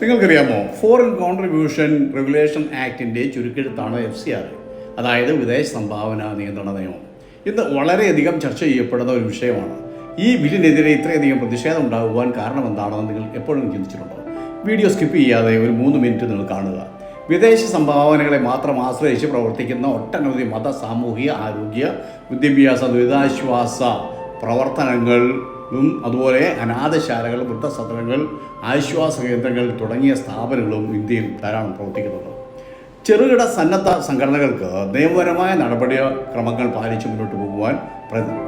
നിങ്ങൾക്കറിയാമോ, foreign contribution regulation ആക്ടിൻ്റെ ചുരുക്കെഴുത്താണ് FCR, അതായത് വിദേശ സംഭാവന നിയന്ത്രണ നിയമം. ഇന്ന് വളരെയധികം ചർച്ച ചെയ്യപ്പെടുന്ന ഒരു വിഷയമാണ്. ഈ ബില്ലിനെതിരെ ഇത്രയധികം പ്രതിഷേധം ഉണ്ടാകുവാൻ കാരണം എന്താണെന്ന് നിങ്ങൾ എപ്പോഴും ചിന്തിച്ചിട്ടുണ്ടോ? വീഡിയോ സ്കിപ്പ് ചെയ്യാതെ ഒരു 3 മിനിറ്റ് നിങ്ങൾ കാണുക. വിദേശ സംഭാവനകളെ മാത്രം ആശ്രയിച്ച് പ്രവർത്തിക്കുന്ന ഒട്ടനവധി മത, സാമൂഹിക, ആരോഗ്യ, വിദ്യാഭ്യാസ, ദുരിതാശ്വാസ പ്രവർത്തനങ്ങളും അതുപോലെ അനാഥശാലകൾ, വൃദ്ധസദനങ്ങൾ, ആശ്വാസ കേന്ദ്രങ്ങൾ തുടങ്ങിയ സ്ഥാപനങ്ങളും ഇന്ത്യയിൽ ധാരാളം പ്രവർത്തിക്കുന്നുണ്ട്. ചെറുകിട സന്നദ്ധ സംഘടനകൾക്ക് നിയമപരമായ നടപടിക്രമങ്ങൾ പാലിച്ച് മുന്നോട്ട് പോകുവാൻ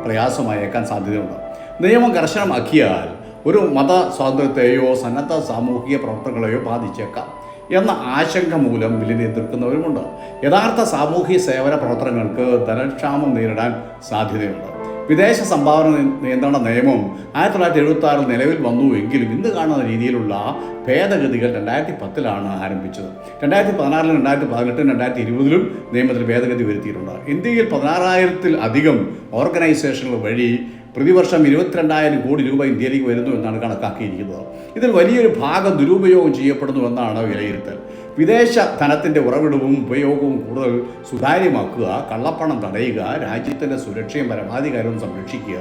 പ്രയാസമായേക്കാൻ സാധ്യതയുണ്ട്. നിയമം കർശനമാക്കിയാൽ ഒരു മത സ്വാതന്ത്ര്യത്തെയോ സന്നദ്ധ സാമൂഹിക പ്രവർത്തനങ്ങളെയോ ബാധിച്ചേക്കാം എന്ന ആശങ്ക മൂലം ബില്ലിനെ എതിർക്കുന്നവരുമുണ്ട്. യഥാർത്ഥ സാമൂഹിക സേവന പ്രവർത്തനങ്ങൾക്ക് ധനക്ഷാമം നേരിടാൻ സാധ്യതയുണ്ട്. വിദേശ സംഭാവന നിയന്ത്രണ നിയമം 1976 നിലവിൽ വന്നുവെങ്കിലും ഇന്ന് കാണുന്ന രീതിയിലുള്ള ഭേദഗതികൾ 2010 ആരംഭിച്ചത്. 2016, 2018, 2020 നിയമത്തിൽ ഭേദഗതി വരുത്തിയിട്ടുണ്ട്. ഇന്ത്യയിൽ 16,000-ൽ-അധികം ഓർഗനൈസേഷനുകൾ വഴി പ്രതിവർഷം 22,000 കോടി രൂപ ഇന്ത്യയിലേക്ക് വരുന്നു എന്നാണ് കണക്കാക്കിയിരിക്കുന്നത്. ഇതിൽ വലിയൊരു ഭാഗം ദുരുപയോഗം ചെയ്യപ്പെടുന്നുവെന്നാണ് വിലയിരുത്തൽ. വിദേശ ധനത്തിൻ്റെ ഉറവിടവും ഉപയോഗവും കൂടുതൽ സുതാര്യമാക്കുക, കള്ളപ്പണം തടയുക, രാജ്യത്തിൻ്റെ സുരക്ഷയും പരമാധികാരവും സംരക്ഷിക്കുക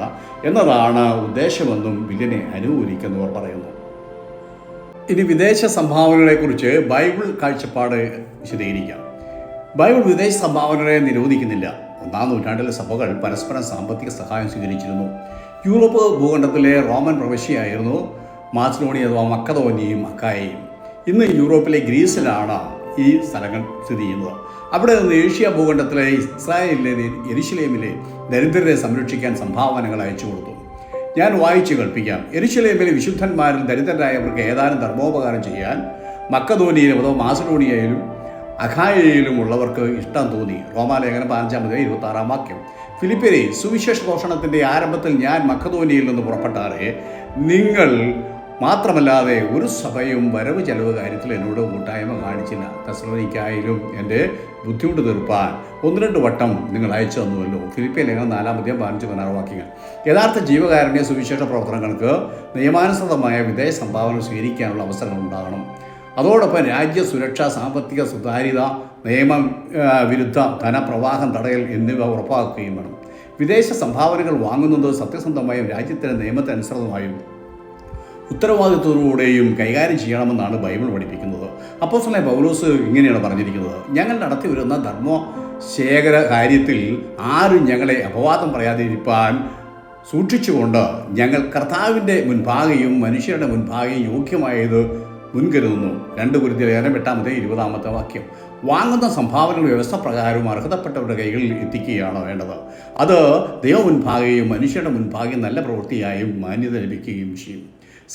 എന്നതാണ് ഉദ്ദേശമെന്നും ബില്ലിനെ അനുകൂലിക്കുന്നവർ പറയുന്നു. ഇനി വിദേശ സംഭാവനകളെക്കുറിച്ച് ബൈബിൾ കാഴ്ചപ്പാട് വിശദീകരിക്കാം. ബൈബിൾ വിദേശ സംഭാവനകളെ നിരോധിക്കുന്നില്ല. 1-ാം നൂറ്റാണ്ടിലെ സഭകൾ പരസ്പരം സാമ്പത്തിക സഹായം സ്വീകരിച്ചിരുന്നു. യൂറോപ്പ് ഭൂഖണ്ഡത്തിലെ റോമൻ പ്രവിശ്യയായിരുന്നു മാസിഡോണിയ അഥവാ മക്കതോനിയയും അക്കായയും. ഇന്ന് യൂറോപ്പിലെ ഗ്രീസിലാണ് ഈ സ്ഥലങ്ങൾ സ്ഥിതി ചെയ്യുന്നത്. അവിടെ നിന്ന് ഏഷ്യ ഭൂഖണ്ഡത്തിലെ ഇസ്രായേലിലെ യെരുശലേമിലെ ദരിദ്രരെ സംരക്ഷിക്കാൻ സംഭാവനകൾ അയച്ചു കൊടുത്തു. ഞാൻ വായിച്ച് കേൾപ്പിക്കാം. യെരുശലേമിലെ വിശുദ്ധന്മാരിൽ ദരിദ്രരായവർക്ക് ഏതാനും ധർമ്മോപകാരം ചെയ്യാൻ മക്കതോനിയയിലും അഥവാ മാസിഡോണിയയിലും അഖായയിലും ഉള്ളവർക്ക് ഇഷ്ടം തോന്നി. റോമാലേഖനം 5-26 ഫിലിപ്പിയരെ, സുവിശേഷ ഘോഷണത്തിൻ്റെ ആരംഭത്തിൽ ഞാൻ മക്കതോനിയയിൽ നിന്ന് പുറപ്പെട്ടാറെ നിങ്ങൾ മാത്രമല്ലാതെ ഒരു സഭയും വരവ് ചെലവ് കാര്യത്തിൽ എന്നോട് കൂട്ടായ്മ കാണിച്ചില്ല. തെസ്സലോനിക്കായിലും എൻ്റെ ബുദ്ധിമുട്ട് തീർപ്പാൻ 1-2 വട്ടം നിങ്ങൾ അയച്ചു തന്നുവല്ലോ. ഫിലിപ്പിയ ലേഖനം 4-15-16 യഥാർത്ഥ ജീവകാരുണ്യ സുവിശേഷ പ്രവർത്തനങ്ങൾക്ക് നിയമാനുസൃതമായ വിദേശ സംഭാവന സ്വീകരിക്കാനുള്ള അവസരങ്ങൾ ഉണ്ടാകണം. അതോടൊപ്പം രാജ്യ സുരക്ഷ, സാമ്പത്തിക സുതാര്യത, നിയമവിരുദ്ധ ധനപ്രവാഹം തടയൽ എന്നിവ ഉറപ്പാക്കുകയും വേണം. വിദേശ സംഭാവനകൾ വാങ്ങുന്നത് സത്യസന്ധമായും രാജ്യത്തിൻ്റെ നിയമത്തിനനുസൃതമായും ഉത്തരവാദിത്വത്തോടെയും കൈകാര്യം ചെയ്യണമെന്നാണ് ബൈബിൾ പഠിപ്പിക്കുന്നത്. അപ്പോസ്തലനായ പൗലോസ് ഇങ്ങനെയാണ് പറഞ്ഞിരിക്കുന്നത്: ഞങ്ങൾ നടത്തി വരുന്ന ധർമ്മശേഖര കാര്യത്തിൽ ആരും ഞങ്ങളെ അപവാദം പറയാതിരിക്കാൻ സൂക്ഷിച്ചുകൊണ്ട് ഞങ്ങൾ കർത്താവിൻ്റെ മുൻപാകെയും മനുഷ്യരുടെ മുൻപാകെയും യോഗ്യമായത് മുൻകരുതുന്നു. 2 കൊരിന്ത്യർ 8-20 വാങ്ങുന്ന സംഭാവനകൾ വ്യവസ്ഥ പ്രകാരവും അർഹതപ്പെട്ടവരുടെ കൈകളിൽ എത്തിക്കുകയാണ് വേണ്ടത്. അത് ദൈവം മുൻപാകെയും മനുഷ്യരുടെ മുൻപാകെയും നല്ല പ്രവൃത്തിയായും മാന്യത ലഭിക്കുകയും ചെയ്യും.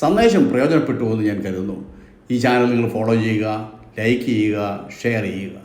സന്ദേശം പ്രയോജനപ്പെട്ടു എന്ന് ഞാൻ കരുതുന്നു. ഈ ചാനൽ നിങ്ങൾ ഫോളോ ചെയ്യുക, ലൈക്ക് ചെയ്യുക, ഷെയർ ചെയ്യുക.